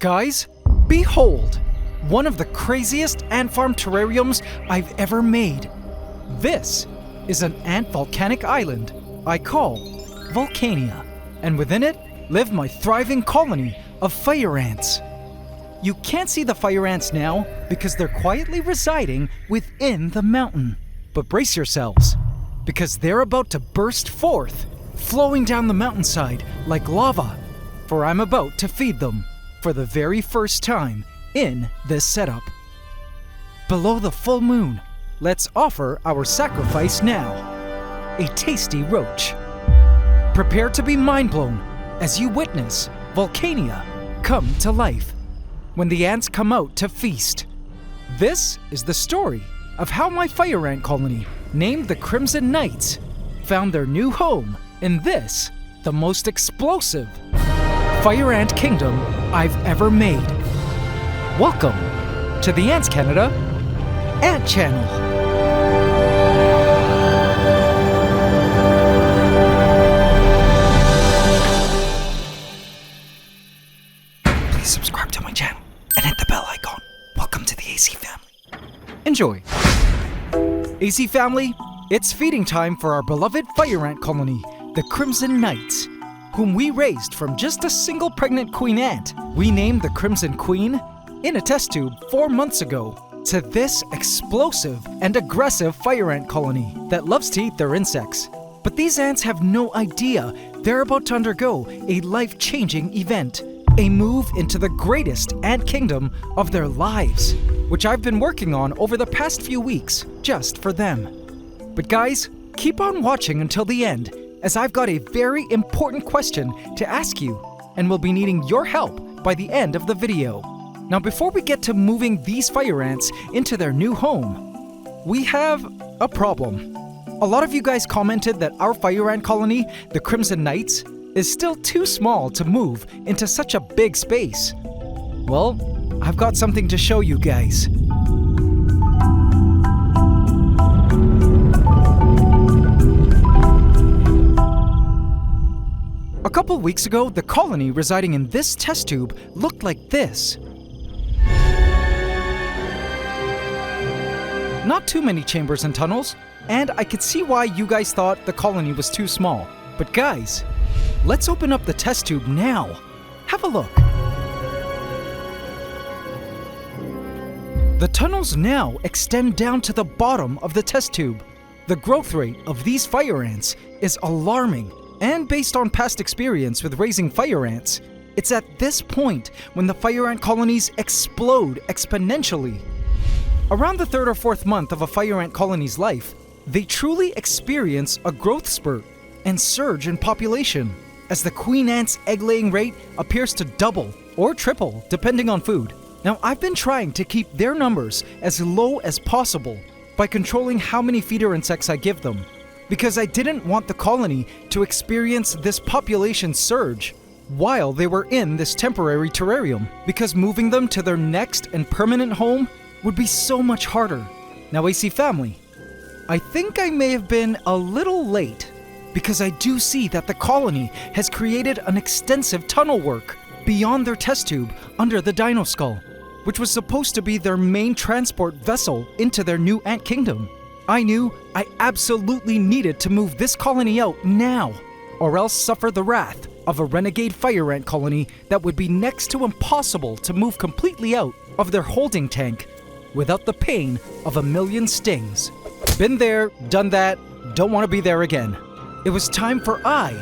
Guys, behold, one of the craziest ant farm terrariums I've ever made. This is an ant volcanic island I call Volcania, and within it live my thriving colony of fire ants. You can't see the fire ants now because they're quietly residing within the mountain. But brace yourselves, because they're about to burst forth, flowing down the mountainside like lava, for I'm about to feed them for the very first time in this setup. Below the full moon, let's offer our sacrifice now, a tasty roach. Prepare to be mind-blown as you witness Volcania come to life when the ants come out to feast. This is the story of how my fire ant colony, named the Crimson Knights, found their new home in this, the most explosive fire ant kingdom I've ever made. Welcome to the AntsCanada Ant Channel. Please subscribe to my channel and hit the bell icon. Welcome to the AC family. Enjoy. AC family, it's feeding time for our beloved fire ant colony, the Crimson Knights, whom we raised from just a single pregnant queen ant. We named the Crimson Queen in a test tube 4 months ago to this explosive and aggressive fire ant colony that loves to eat their insects. But these ants have no idea they're about to undergo a life-changing event, a move into the greatest ant kingdom of their lives, which I've been working on over the past few weeks just for them. But guys, keep on watching until the end, as I've got a very important question to ask you, and we'll be needing your help by the end of the video. Now, before we get to moving these fire ants into their new home, we have a problem. A lot of you guys commented that our fire ant colony, the Crimson Knights, is still too small to move into such a big space. Well, I've got something to show you guys. A couple weeks ago, the colony residing in this test tube looked like this. Not too many chambers and tunnels, and I could see why you guys thought the colony was too small. But guys, let's open up the test tube now. Have a look. The tunnels now extend down to the bottom of the test tube. The growth rate of these fire ants is alarming. And based on past experience with raising fire ants, it's at this point when the fire ant colonies explode exponentially. Around the 3rd or 4th month of a fire ant colony's life, they truly experience a growth spurt and surge in population, as the queen ant's egg-laying rate appears to double or triple depending on food. Now, I've been trying to keep their numbers as low as possible by controlling how many feeder insects I give them, because I didn't want the colony to experience this population surge while they were in this temporary terrarium, because moving them to their next and permanent home would be so much harder. Now, AC family, I think I may have been a little late, because I do see that the colony has created an extensive tunnel work beyond their test tube under the dino skull, which was supposed to be their main transport vessel into their new ant kingdom. I knew I absolutely needed to move this colony out now, or else suffer the wrath of a renegade fire ant colony that would be next to impossible to move completely out of their holding tank without the pain of a million stings. Been there, done that, don't want to be there again. It was time for I,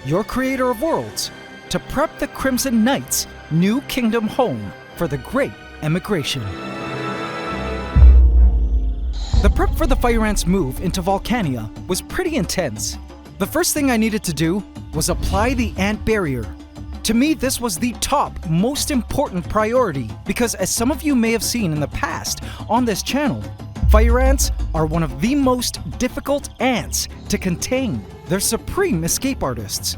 your creator of worlds, to prep the Crimson Knights' new kingdom home for the great emigration. The prep for the fire ants' move into Volcania was pretty intense. The first thing I needed to do was apply the ant barrier. To me, this was the top, most important priority, because as some of you may have seen in the past on this channel, fire ants are one of the most difficult ants to contain. They're supreme escape artists.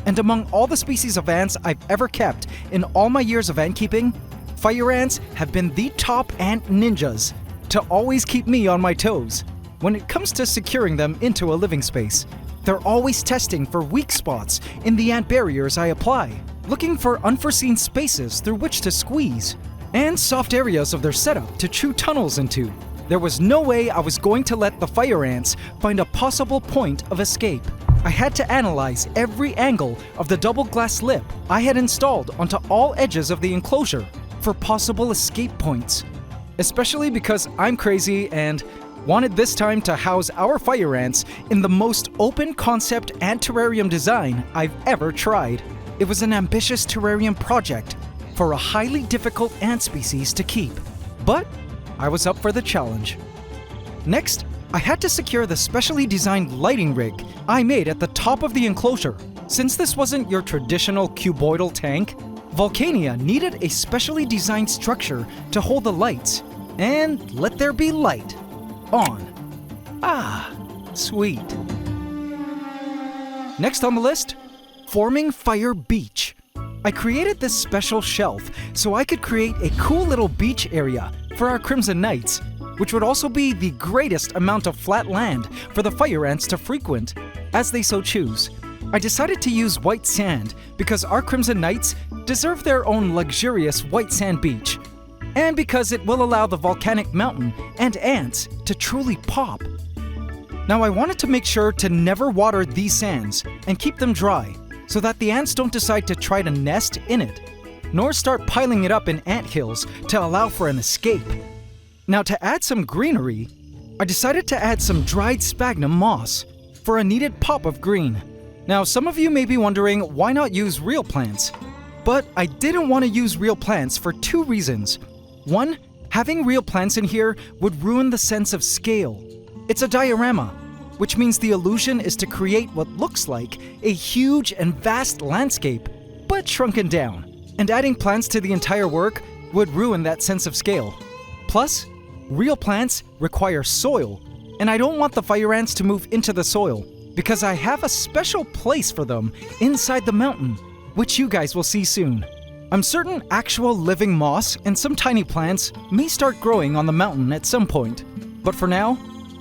And among all the species of ants I've ever kept in all my years of ant keeping, fire ants have been the top ant ninjas to always keep me on my toes when it comes to securing them into a living space. They're always testing for weak spots in the ant barriers I apply. looking for unforeseen spaces through which to squeeze, and soft areas of their setup to chew tunnels into. There was no way I was going to let the fire ants find a possible point of escape. I had to analyze every angle of the double glass lip I had installed onto all edges of the enclosure for possible escape points. Especially because I'm crazy and wanted this time to house our fire ants in the most open concept ant terrarium design I've ever tried. It was an ambitious terrarium project for a highly difficult ant species to keep, but I was up for the challenge. Next, I had to secure the specially designed lighting rig I made at the top of the enclosure. Since this wasn't your traditional cuboidal tank, Volcania needed a specially designed structure to hold the lights, and let there be light on. Ah, sweet. Next on the list, forming fire beach. I created this special shelf so I could create a cool little beach area for our Crimson Knights, which would also be the greatest amount of flat land for the fire ants to frequent, as they so choose. I decided to use white sand because our Crimson Knights deserve their own luxurious white sand beach, and because it will allow the volcanic mountain and ants to truly pop. Now I wanted to make sure to never water these sands and keep them dry, so that the ants don't decide to try to nest in it, nor start piling it up in ant hills to allow for an escape. Now to add some greenery, I decided to add some dried sphagnum moss for a needed pop of green. Now some of you may be wondering why not use real plants, but I didn't want to use real plants for two reasons. One, having real plants in here would ruin the sense of scale. It's a diorama, which means the illusion is to create what looks like a huge and vast landscape, but shrunken down. And adding plants to the entire work would ruin that sense of scale. Plus, real plants require soil, and I don't want the fire ants to move into the soil because I have a special place for them inside the mountain, which you guys will see soon. I'm certain actual living moss and some tiny plants may start growing on the mountain at some point, but for now,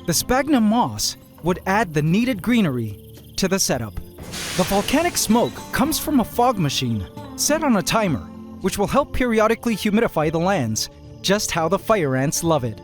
the sphagnum moss would add the needed greenery to the setup. The volcanic smoke comes from a fog machine set on a timer, which will help periodically humidify the lands, just how the fire ants love it.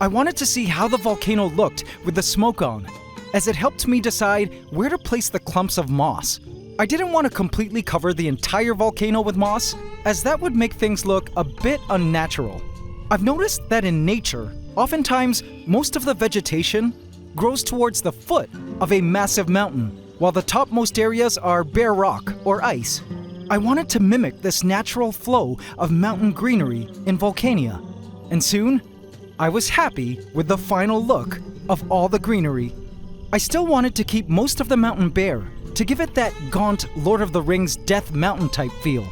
I wanted to see how the volcano looked with the smoke on, as it helped me decide where to place the clumps of moss. I didn't want to completely cover the entire volcano with moss, as that would make things look a bit unnatural. I've noticed that in nature, oftentimes most of the vegetation grows towards the foot of a massive mountain, while the topmost areas are bare rock or ice. I wanted to mimic this natural flow of mountain greenery in Volcania, and soon, I was happy with the final look of all the greenery. I still wanted to keep most of the mountain bare to give it that gaunt Lord of the Rings Death Mountain type feel.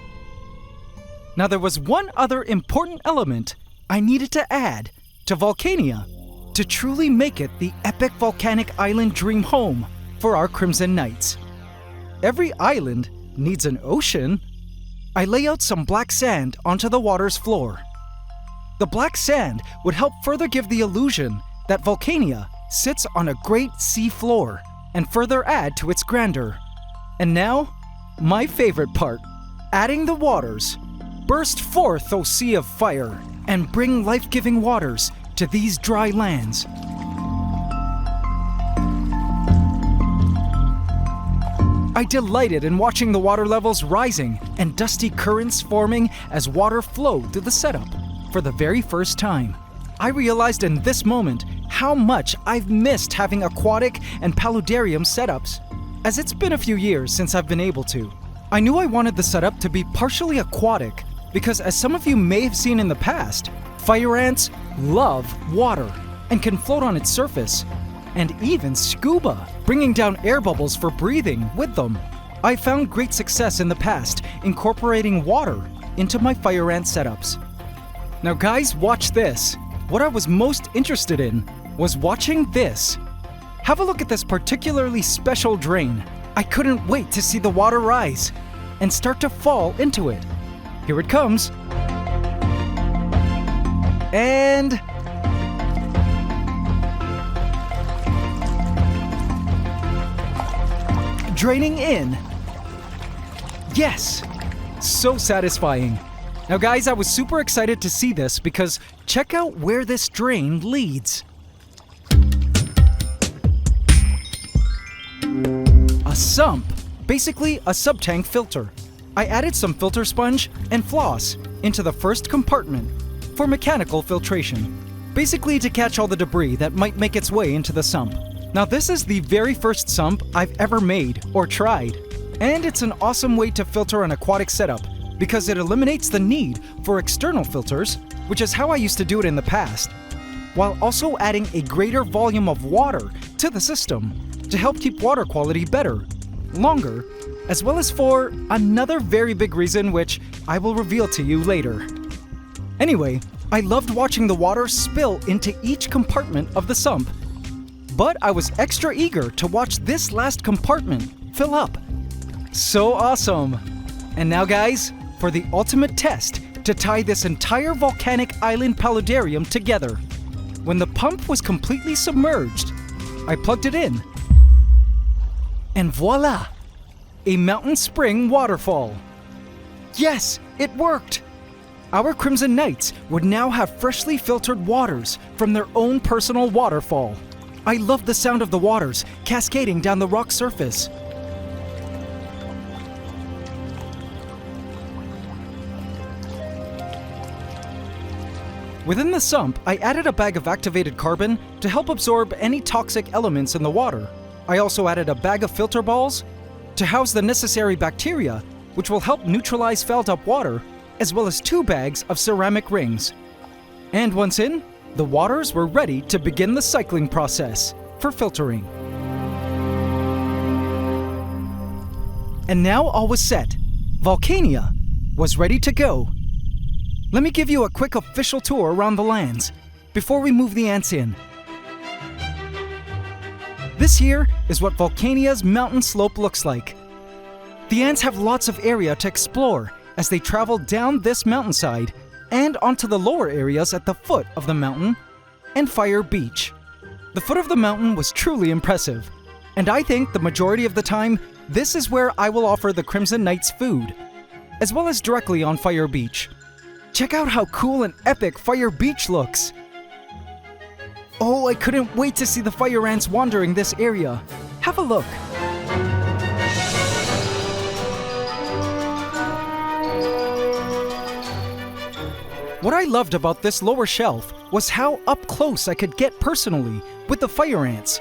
Now there was one other important element I needed to add to Volcania to truly make it the epic volcanic island dream home for our Crimson Knights. Every island needs an ocean. I lay out some black sand onto the water's floor. The black sand would help further give the illusion that Volcania sits on a great sea floor and further add to its grandeur. And now, my favorite part, adding the waters. Burst forth, O sea of fire, and bring life-giving waters to these dry lands. I delighted in watching the water levels rising and dusty currents forming as water flowed through the setup. For the very first time, I realized in this moment how much I've missed having aquatic and pauldarium setups, as it's been a few years since I've been able to. I knew I wanted the setup to be partially aquatic because, as some of you may have seen in the past, fire ants love water and can float on its surface, and even scuba, bringing down air bubbles for breathing with them. I found great success in the past incorporating water into my fire ant setups. Now guys, watch this. What I was most interested in was watching this. Have a look at this particularly special drain. I couldn't wait to see the water rise and start to fall into it. Here it comes. And draining in. Yes, So satisfying. Now guys, I was super excited to see this because check out where this drain leads. A sump, basically a sub-tank filter. I added some filter sponge and floss into the first compartment for mechanical filtration, basically to catch all the debris that might make its way into the sump. Now this is the very first sump I've ever made or tried, and it's an awesome way to filter an aquatic setup because it eliminates the need for external filters, which is how I used to do it in the past, while also adding a greater volume of water to the system to help keep water quality better, longer, as well as for another very big reason which I will reveal to you later. Anyway, I loved watching the water spill into each compartment of the sump, but I was extra eager to watch this last compartment fill up. So awesome! And now guys, for the ultimate test to tie this entire volcanic island pauldarium together. When the pump was completely submerged, I plugged it in. And voila! A mountain spring waterfall. Yes, it worked! Our Crimson Knights would now have freshly filtered waters from their own personal waterfall. I loved the sound of the waters cascading down the rock surface. Within the sump, I added a bag of activated carbon to help absorb any toxic elements in the water. I also added a bag of filter balls to house the necessary bacteria, which will help neutralize fouled-up water, as well as 2 bags of ceramic rings. And once in, the waters were ready to begin the cycling process for filtering. And now all was set. Volcania was ready to go. Let me give you a quick official tour around the lands before we move the ants in. This here is what Volcania's mountain slope looks like. The ants have lots of area to explore as they travel down this mountainside and onto the lower areas at the foot of the mountain and Fire Beach. The foot of the mountain was truly impressive, and I think the majority of the time, this is where I will offer the Crimson Knights food, as well as directly on Fire Beach. Check out how cool and epic Fire Beach looks! Oh, I couldn't wait to see the fire ants wandering this area. Have a look. What I loved about this lower shelf was how up close I could get personally with the fire ants,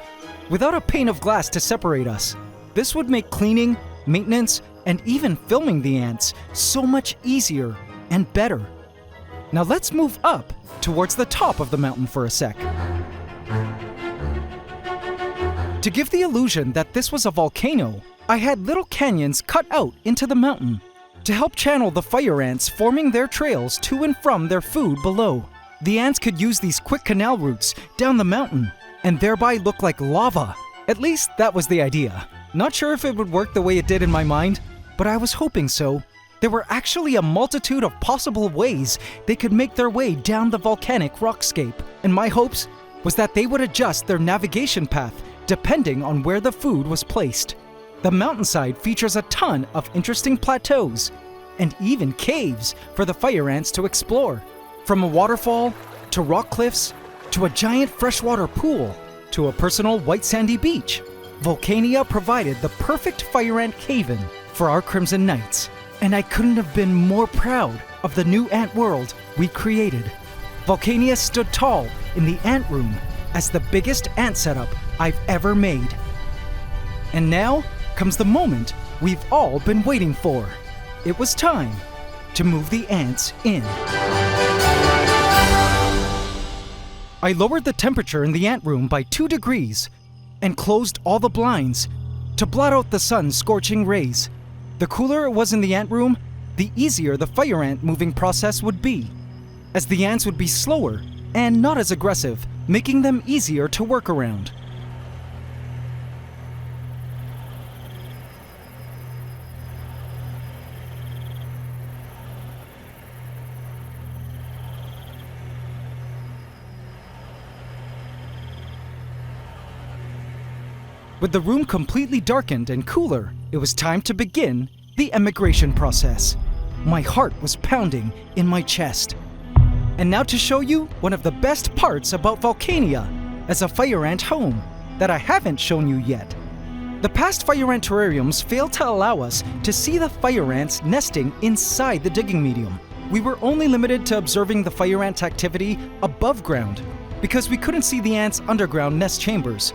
without a pane of glass to separate us. This would make cleaning, maintenance, and even filming the ants so much easier and better. Now let's move up towards the top of the mountain for a sec. To give the illusion that this was a volcano, I had little canyons cut out into the mountain to help channel the fire ants forming their trails to and from their food below. The ants could use these quick canal routes down the mountain and thereby look like lava. At least that was the idea. Not sure if it would work the way it did in my mind, but I was hoping so. There were actually a multitude of possible ways they could make their way down the volcanic rockscape, and my hopes was that they would adjust their navigation path depending on where the food was placed. The mountainside features a ton of interesting plateaus and even caves for the fire ants to explore. From a waterfall, to rock cliffs, to a giant freshwater pool, to a personal white sandy beach, Volcania provided the perfect fire ant haven for our Crimson Knights. And I couldn't have been more proud of the new ant world we created. Volcania stood tall in the ant room as the biggest ant setup I've ever made. And now comes the moment we've all been waiting for. It was time to move the ants in. I lowered the temperature in the ant room by 2 degrees and closed all the blinds to blot out the sun's scorching rays. The cooler it was in the ant room, the easier the fire ant moving process would be, as the ants would be slower and not as aggressive, making them easier to work around. With the room completely darkened and cooler, it was time to begin the emigration process. My heart was pounding in my chest. And now to show you one of the best parts about Volcania as a fire ant home that I haven't shown you yet. The past fire ant terrariums failed to allow us to see the fire ants nesting inside the digging medium. We were only limited to observing the fire ant activity above ground because we couldn't see the ants' underground nest chambers.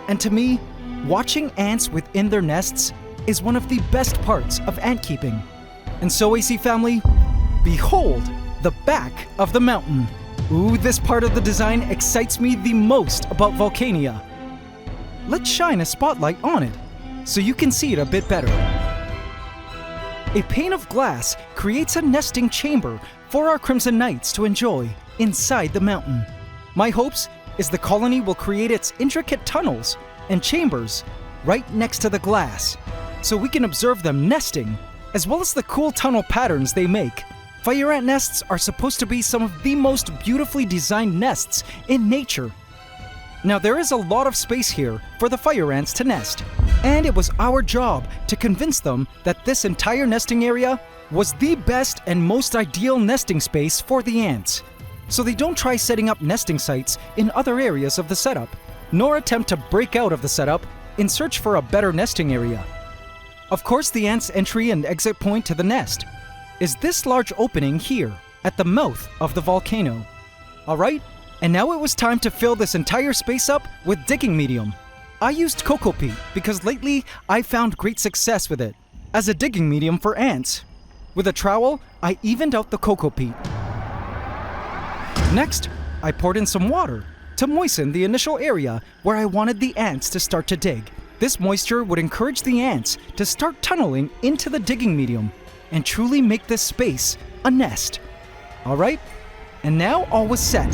And to me, watching ants within their nests is one of the best parts of ant keeping. And so, AC family, behold the back of the mountain. Ooh, this part of the design excites me the most about Volcania. Let's shine a spotlight on it so you can see it a bit better. A pane of glass creates a nesting chamber for our Crimson Knights to enjoy inside the mountain. My hopes is the colony will create its intricate tunnels and chambers right next to the glass so we can observe them nesting, as well as the cool tunnel patterns they make. Fire ant nests are supposed to be some of the most beautifully designed nests in nature. Now there is a lot of space here for the fire ants to nest, and it was our job to convince them that this entire nesting area was the best and most ideal nesting space for the ants, so they don't try setting up nesting sites in other areas of the setup, nor attempt to break out of the setup in search for a better nesting area. Of course, the ants' entry and exit point to the nest is this large opening here at the mouth of the volcano. Alright, and now it was time to fill this entire space up with digging medium. I used cocoa peat because lately I found great success with it as a digging medium for ants. With a trowel, I evened out the cocoa peat. Next, I poured in some water to moisten the initial area where I wanted the ants to start to dig. This moisture would encourage the ants to start tunneling into the digging medium and truly make this space a nest. Alright, and now all was set.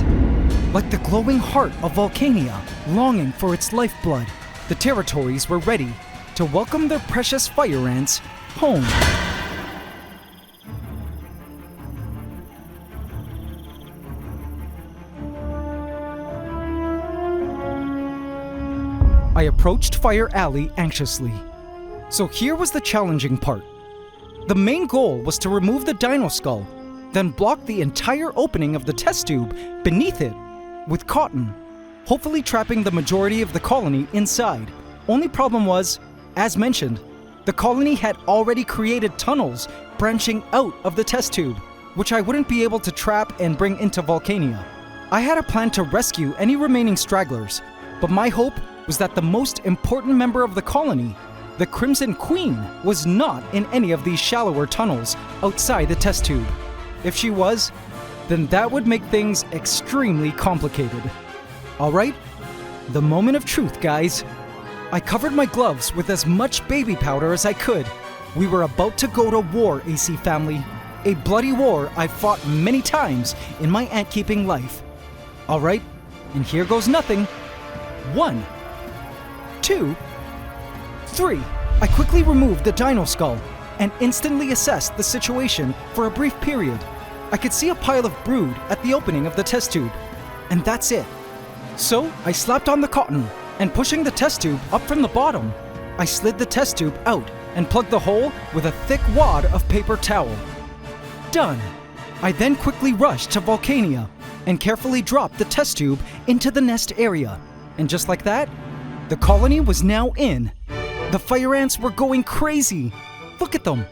Like the glowing heart of Volcania, longing for its lifeblood, the territories were ready to welcome their precious fire ants home. I approached Fire Alley anxiously. So here was the challenging part. The main goal was to remove the dino skull, then block the entire opening of the test tube beneath it with cotton, hopefully trapping the majority of the colony inside. Only problem was, as mentioned, the colony had already created tunnels branching out of the test tube, which I wouldn't be able to trap and bring into Volcania. I had a plan to rescue any remaining stragglers, but my hope was that the most important member of the colony, the Crimson Queen, was not in any of these shallower tunnels outside the test tube. If she was, then that would make things extremely complicated. Alright, the moment of truth, guys. I covered my gloves with as much baby powder as I could. We were about to go to war, AC family. A bloody war I've fought many times in my ant-keeping life. Alright, and here goes nothing. 1, 2, 3. I quickly removed the dino skull and instantly assessed the situation for a brief period. I could see a pile of brood at the opening of the test tube, and that's it. So I slapped on the cotton, and pushing the test tube up from the bottom, I slid the test tube out and plugged the hole with a thick wad of paper towel. Done. I then quickly rushed to Volcania and carefully dropped the test tube into the nest area. And just like that, the colony was now in. The fire ants were going crazy. Look at them.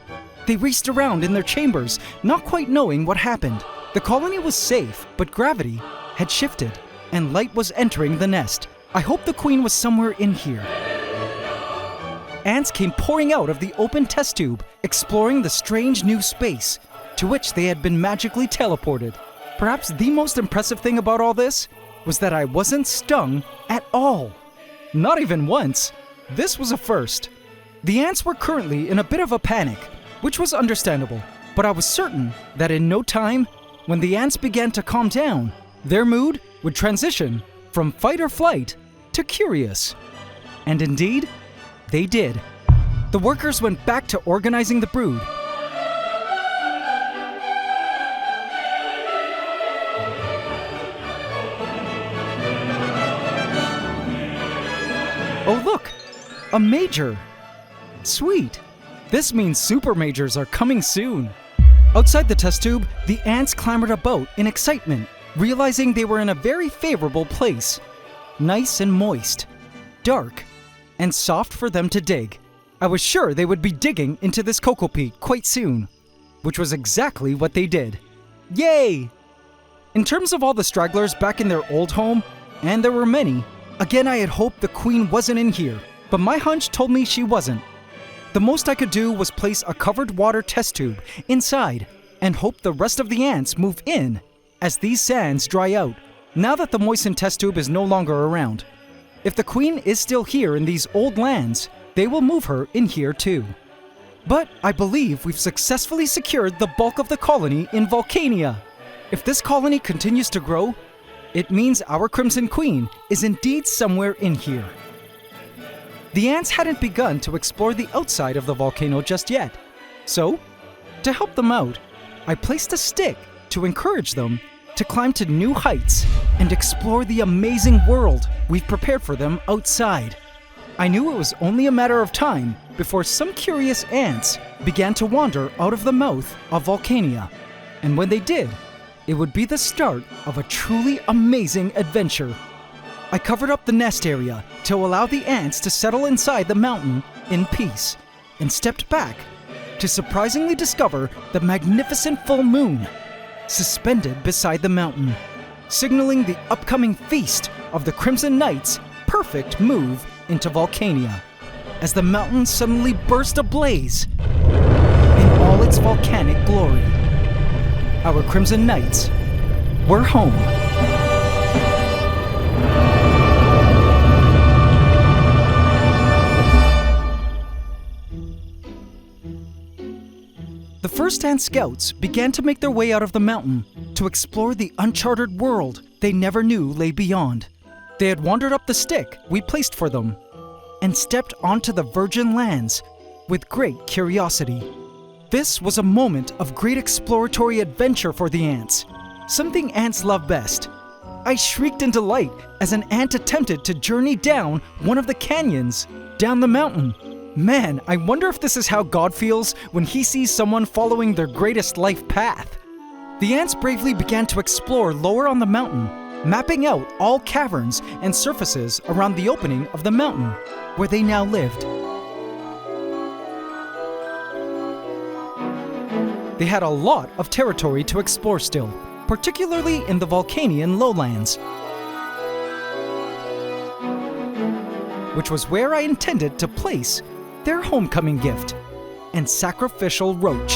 They raced around in their chambers, not quite knowing what happened. The colony was safe, but gravity had shifted, and light was entering the nest. I hope the queen was somewhere in here. Ants came pouring out of the open test tube, exploring the strange new space to which they had been magically teleported. Perhaps the most impressive thing about all this was that I wasn't stung at all. Not even once. This was a first. The ants were currently in a bit of a panic, which was understandable, but I was certain that in no time, when the ants began to calm down, their mood would transition from fight or flight to curious. And indeed, they did. The workers went back to organizing the brood. Oh look, a major. Sweet. This means super majors are coming soon. Outside the test tube, the ants clambered about in excitement, realizing they were in a very favorable place. Nice and moist, dark, and soft for them to dig. I was sure they would be digging into this cocoa peat quite soon, which was exactly what they did. Yay! In terms of all the stragglers back in their old home, and there were many, again I had hoped the queen wasn't in here, but my hunch told me she wasn't. The most I could do was place a covered water test tube inside and hope the rest of the ants move in as these sands dry out, now that the moistened test tube is no longer around. If the queen is still here in these old lands, they will move her in here too. But I believe we've successfully secured the bulk of the colony in Volcania. If this colony continues to grow, it means our Crimson Queen is indeed somewhere in here. The ants hadn't begun to explore the outside of the volcano just yet, so, to help them out, I placed a stick to encourage them to climb to new heights and explore the amazing world we've prepared for them outside. I knew it was only a matter of time before some curious ants began to wander out of the mouth of Volcania, and when they did, it would be the start of a truly amazing adventure. I covered up the nest area to allow the ants to settle inside the mountain in peace, and stepped back to surprisingly discover the magnificent full moon suspended beside the mountain, signaling the upcoming feast of the Crimson Knight's perfect move into Volcania, as the mountain suddenly burst ablaze in all its volcanic glory. Our Crimson Knights were home. The first ant scouts began to make their way out of the mountain to explore the uncharted world they never knew lay beyond. They had wandered up the stick we placed for them and stepped onto the virgin lands with great curiosity. This was a moment of great exploratory adventure for the ants, something ants love best. I shrieked in delight as an ant attempted to journey down one of the canyons down the mountain. Man, I wonder if this is how God feels when he sees someone following their greatest life path. The ants bravely began to explore lower on the mountain, mapping out all caverns and surfaces around the opening of the mountain where they now lived. They had a lot of territory to explore still, particularly in the Volcanian lowlands, which was where I intended to place their homecoming gift and sacrificial roach.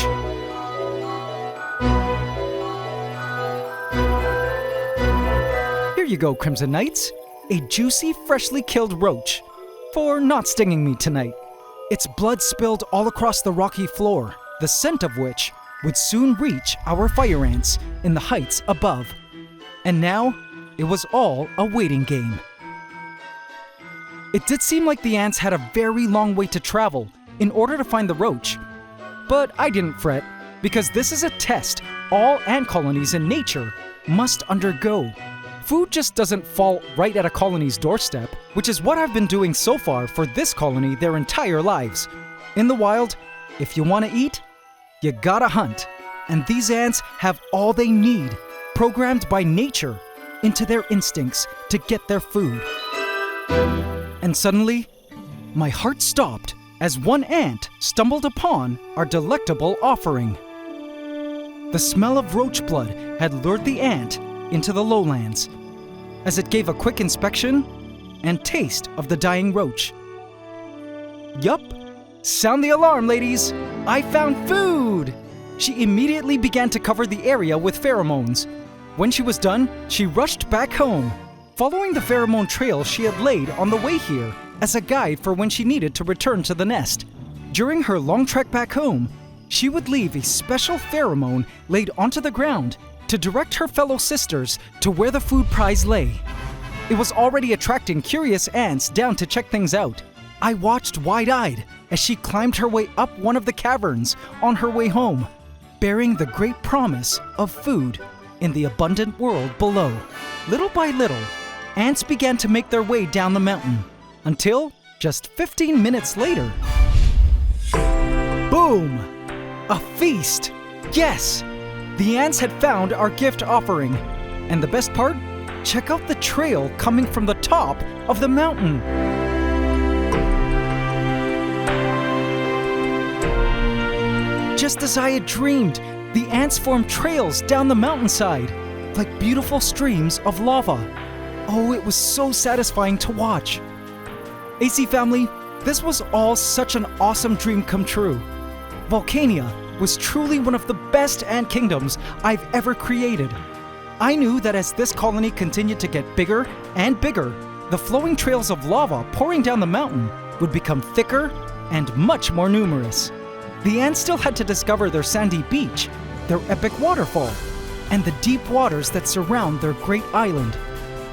Here you go, Crimson Knights, a juicy, freshly killed roach, for not stinging me tonight. Its blood spilled all across the rocky floor, the scent of which would soon reach our fire ants in the heights above. And now, it was all a waiting game. It did seem like the ants had a very long way to travel in order to find the roach. But I didn't fret, because this is a test all ant colonies in nature must undergo. Food just doesn't fall right at a colony's doorstep, which is what I've been doing so far for this colony their entire lives. In the wild, if you want to eat, you gotta hunt. And these ants have all they need, programmed by nature into their instincts to get their food. And suddenly, my heart stopped as one ant stumbled upon our delectable offering. The smell of roach blood had lured the ant into the lowlands, as it gave a quick inspection and taste of the dying roach. Yup, sound the alarm, ladies! I found food! She immediately began to cover the area with pheromones. When she was done, she rushed back home, following the pheromone trail she had laid on the way here as a guide for when she needed to return to the nest. During her long trek back home, she would leave a special pheromone laid onto the ground to direct her fellow sisters to where the food prize lay. It was already attracting curious ants down to check things out. I watched wide-eyed as she climbed her way up one of the caverns on her way home, bearing the great promise of food in the abundant world below. Little by little, ants began to make their way down the mountain, until, just 15 minutes later, boom! A feast! Yes! The ants had found our gift offering. And the best part? Check out the trail coming from the top of the mountain. Just as I had dreamed, the ants formed trails down the mountainside, like beautiful streams of lava. Oh, it was so satisfying to watch. AC family, this was all such an awesome dream come true. Volcania was truly one of the best ant kingdoms I've ever created. I knew that as this colony continued to get bigger and bigger, the flowing trails of lava pouring down the mountain would become thicker and much more numerous. The ants still had to discover their sandy beach, their epic waterfall, and the deep waters that surround their great island.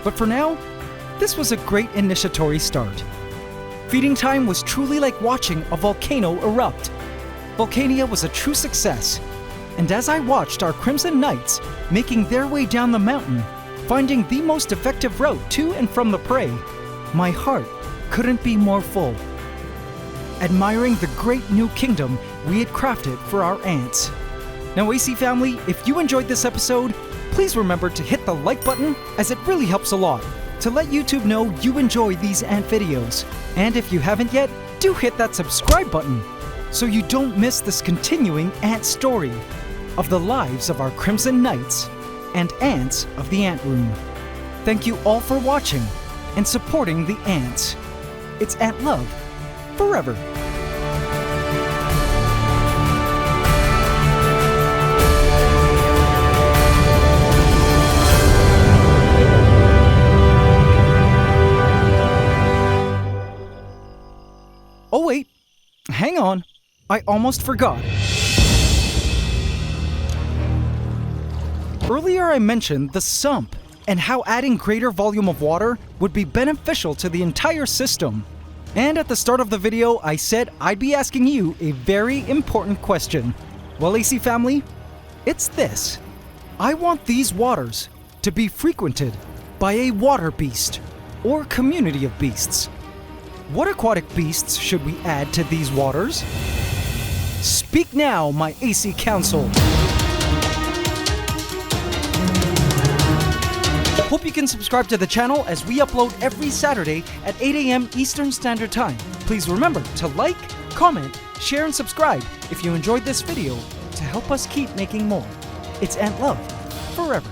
But for now, this was a great initiatory start. Feeding time was truly like watching a volcano erupt. Volcania was a true success, and as I watched our Crimson Knights making their way down the mountain, finding the most effective route to and from the prey, my heart couldn't be more full. Admiring the great new kingdom we had crafted for our ants. Now AC family, if you enjoyed this episode, please remember to hit the like button, as it really helps a lot to let YouTube know you enjoy these ant videos. And if you haven't yet, do hit that subscribe button so you don't miss this continuing ant story of the lives of our Crimson Knights and ants of the Ant Room. Thank you all for watching and supporting the ants. It's Ant Love forever. Oh wait, hang on, I almost forgot. Earlier I mentioned the sump and how adding greater volume of water would be beneficial to the entire system. And at the start of the video, I said I'd be asking you a very important question. Well, AC family, it's this. I want these waters to be frequented by a water beast or community of beasts. What aquatic beasts should we add to these waters? Speak now, my AC Council. Hope you can subscribe to the channel as we upload every Saturday at 8 a.m. Eastern Standard Time. Please remember to like, comment, share, and subscribe if you enjoyed this video to help us keep making more. It's Ant Love forever.